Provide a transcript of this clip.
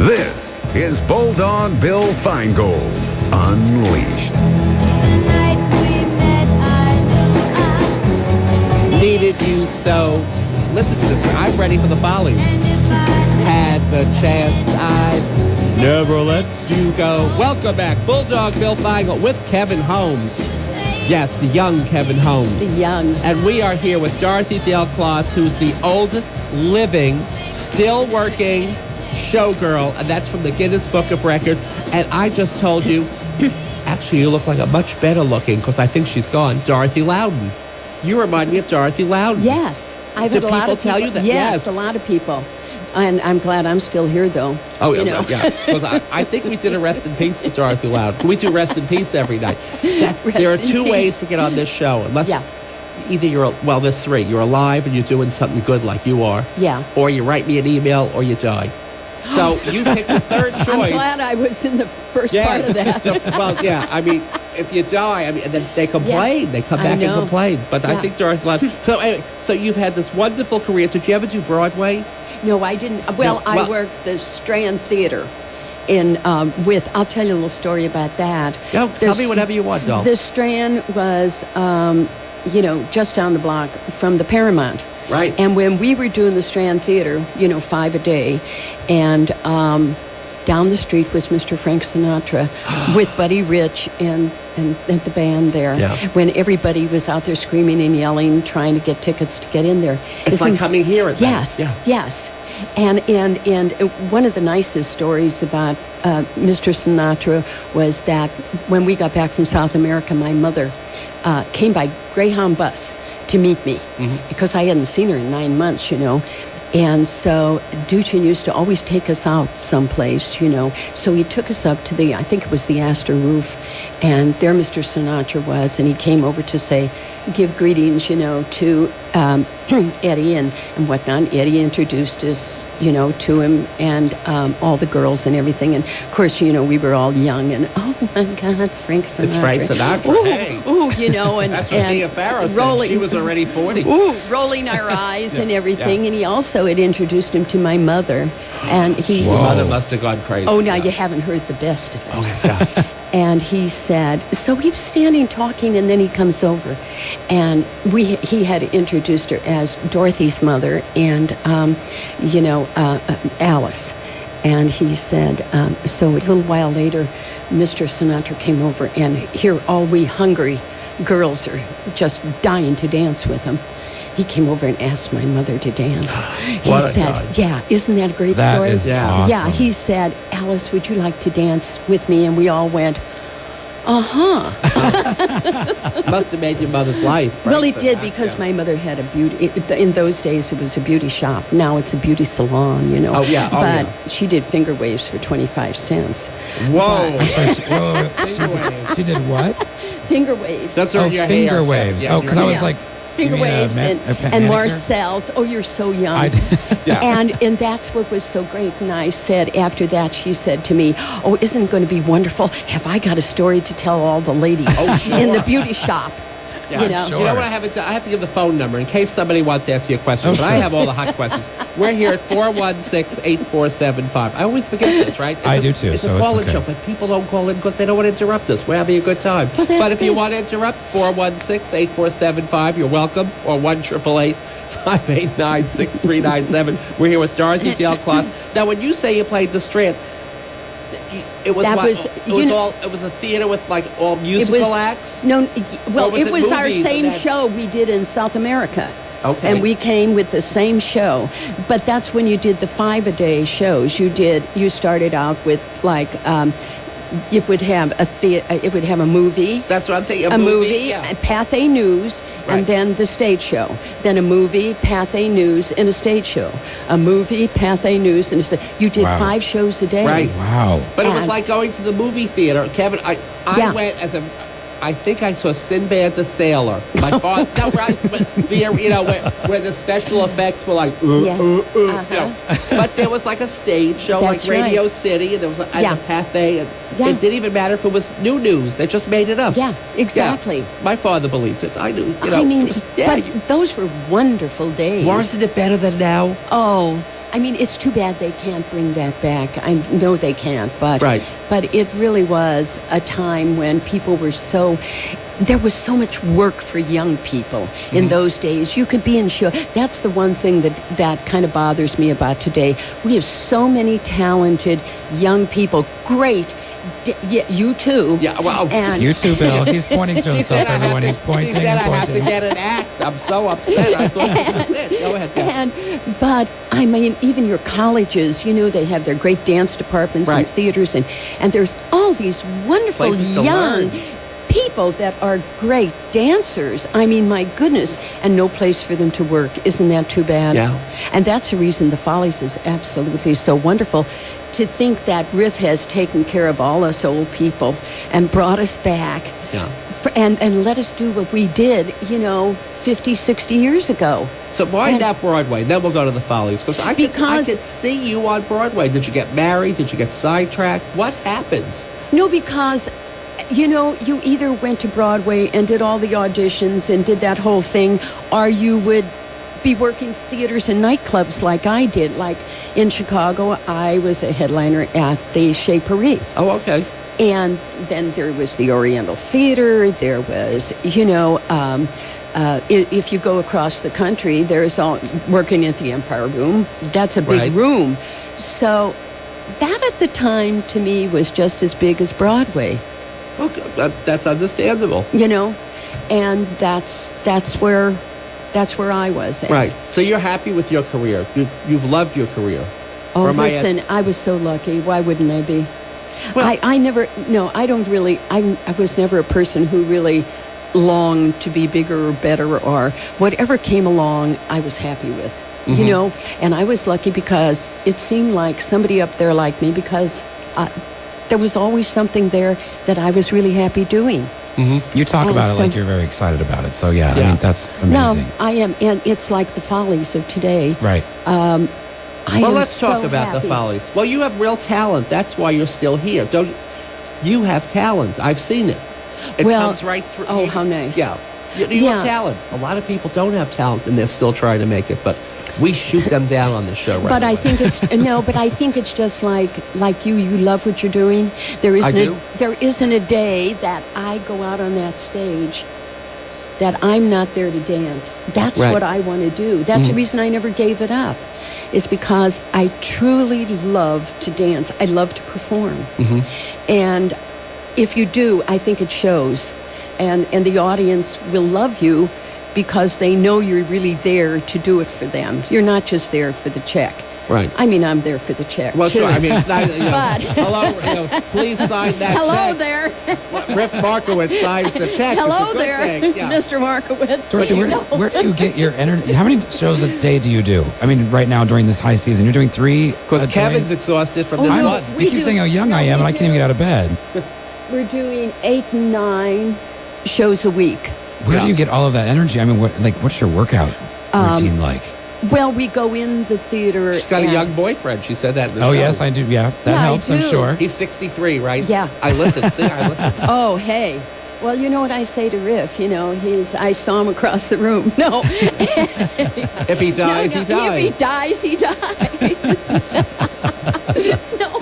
This is Bulldog Bill Feingold Unleashed. Needed you so. Listen to this. I'm ready for the follies. Had the chance, I'd never let you go. Welcome back. Bulldog Bill Feingold with Kevin Holmes. Yes, the young Kevin Holmes. The young. And we are here with Dorothy Dale Kloss, who's the oldest living, still working showgirl, and that's from the Guinness Book of Records. And I just told you, actually, you look like a much better looking, because I think she's gone, Dorothy Loudon. You remind me of Dorothy Loudon. Yes. I've Do had a lot of people tell you that? Yes, a lot of people. And I'm glad I'm still here, though. Oh, you know. Yeah. Because I think we did a Rest in Peace with Dorothy Loudon. We do Rest in Peace every night. There are two ways to get on this show. Unless either there's three. You're alive and you're doing something good like you are. Yeah. Or you write me an email or you die. So you pick the third choice. I'm glad I was in the first part of that. I mean, if you die, and then they complain. Yeah. They come back and complain. But I think Dorothy Loudon. So anyway, so you've had this wonderful career. Did you ever do Broadway? No, I didn't. Well, I worked the Strand Theater I'll tell you a little story about that. No, tell me whatever you want, doll. The Strand was, just down the block from the Paramount. Right. And when we were doing the Strand Theater, 5 a day, and down the street was Mr. Frank Sinatra with Buddy Rich and the band there. Yeah. When everybody was out there screaming and yelling, trying to get tickets to get in there. It's like coming here at Yes, that. Yes. And one of the nicest stories about Mr. Sinatra was that when we got back from South America, my mother came by Greyhound bus to meet me because I hadn't seen her in 9 months, And so Duchin used to always take us out someplace, So he took us up to I think it was the Astor roof, and there Mr. Sinatra was, and he came over to give greetings, to Eddie and whatnot. Eddie introduced us, to him and all the girls and everything. And, of course, we were all young and, oh, my God, Frank Sinatra. It's Frank Sinatra, ooh, hey. Ooh, and that's what Mia Farrow said. She was already 40. Ooh, rolling our eyes and everything. And he also had introduced him to my mother. And his mother must have gone crazy. Oh, now you haven't heard the best of it. Oh, my God. And he said, so he was standing talking, and then he comes over, and he had introduced her as Dorothy's mother and, Alice. And he said, so a little while later, Mr. Sinatra came over, and here all we hungry girls are just dying to dance with him. He came over and asked my mother to dance. He said, yeah, isn't that a great story? That is awesome. Yeah, he said, Alice, would you like to dance with me? And we all went, uh-huh. Must have made your mother's life. Well, it did, because my mother had a beauty. In those days, it was a beauty shop. Now it's a beauty salon, Oh, yeah. But she did finger waves for 25 cents. Whoa. She did what? Finger waves. That's your hair. Finger waves. Yeah, because I was like, finger waves and Marcel's. Oh, you're so young. And that's what was so great. And I said, after that, she said to me, oh, isn't it going to be wonderful? Have I got a story to tell all the ladies in the beauty shop? Yeah, Sure. You know what I have to give the phone number in case somebody wants to ask you a question. But I have all the hot questions. We're here at 416-8475. I always forget this, right? I do too. It's so a call-in okay. show, but people don't call in because they don't want to interrupt us. We're having a good time. Well, but if good. you want to interrupt, 416-8475, you're welcome. Or 1-888-589-6397. We're here with Dorothy Dale Kloss. Now, when you say you played the Strand, it was a theater with like all musical acts? No, well, it was our movies same show we did in South America. Okay. And we came with the same show. But that's when you did the 5-a-day shows. You started out with like it would have a movie. That's what I'm thinking. A movie, Pathé News, and then the stage show. Then a movie, Pathé News, and a stage show. A movie, Pathé News, and you did 5 shows a day. Right. Wow. But it was like going to the movie theater. Kevin, I went as I think I saw Sinbad the Sailor. My father, where the special effects were like, But there was like a stage show, That's like Radio City, and there was a Pathé, and it didn't even matter if it was new news. They just made it up. Yeah, exactly. Yeah. My father believed it. I knew, but those were wonderful days. Wasn't it better than now? Oh, I mean, it's too bad they can't bring that back. I know they can't, but Right. but it really was a time when people were so. There was so much work for young people in those days. You could be in show. That's the one thing that kind of bothers me about today. We have so many talented young people. Great. You too. Yeah, well, And You too, Bill. He's pointing to She himself, said I everyone. have He's to- pointing She said and I have to pointing. get an act. I'm so upset. I thought this was it. Go ahead, Bill. But I mean, even your colleges, they have their great dance departments Right. and theaters, and there's all these wonderful Places to young learn. people that are great dancers. I mean, my goodness, and no place for them to work. Isn't that too bad? Yeah. And that's the reason the Follies is absolutely so wonderful. To think that Riff has taken care of all us old people and brought us back Yeah. and let us do what we did, 50, 60 years ago. So why And- not Broadway? Then we'll go to the Follies. Because I could see you on Broadway. Did you get married? Did you get sidetracked? What happened? No, because, you either went to Broadway and did all the auditions and did that whole thing, or you would be working theaters and nightclubs like I did. Like in Chicago, I was a headliner at the Chez Paris. Oh, okay. And then there was the Oriental Theater. There was, if you go across the country, there's all working at the Empire Room. That's a big Right. room. So that at the time to me was just as big as Broadway, Okay, that's understandable. and that's where I was at. Right. So you're happy with your career. You've loved your career. Oh, Or am I listen, I was so lucky. Why wouldn't I be? Well- I was never a person who really longed to be bigger or better, or whatever came along, I was happy with. And I was lucky because it seemed like somebody up there liked me, because there was always something there that I was really happy doing. You talk about it like so- you're very excited about it. So, yeah, I Yeah. mean, that's No, amazing. I am, and it's like the Follies of today. Right. I Well, am let's talk so about happy. the Follies. Well, you have real talent. That's why you're still here. Don't you have talent? I've seen it. It Well, comes right through. oh, how nice. Yeah. You Yeah. have talent. A lot of people don't have talent, and they're still trying to make it. But we shoot them down on the show right But I away. think it's but I think it's just like you love what you're doing. There isn't a day that I go out on that stage that I'm not there to dance. That's Right. what I want to do. That's the reason I never gave it up. Is because I truly love to dance. I love to perform. And if you do, I think it shows. And the audience will love you because they know you're really there to do it for them. You're not just there for the check. Right. I mean, I'm there for the check. Well, too. sure. I mean, But- hello. Please sign that Hello check. there. Riff Markowitz signs the check. Hello It's a good there, thing. Yeah. Mr. Markowitz. Dorothy, where do you get your energy? How many shows a day do you do? I mean, right now during this high season, you're doing 3? Because Kevin's exhausted from this Oh, no. one. We You keep do- saying how young I am, and I can't even get out of bed. We're doing 8 and 9 shows a week. Where Yeah. do you get all of that energy? I mean, what's your workout routine like? Well, we go in the theater. She's got a and- young boyfriend. She said that in the Oh, show. yes, I do. Yeah, that Yeah, I helps, I'm do. sure. He's 63, right? Yeah. I listen. See, I listen. Oh, hey. Well, you know what I say to Riff? I saw him across the room. No. If he dies, No, he dies. If he dies, he dies. No.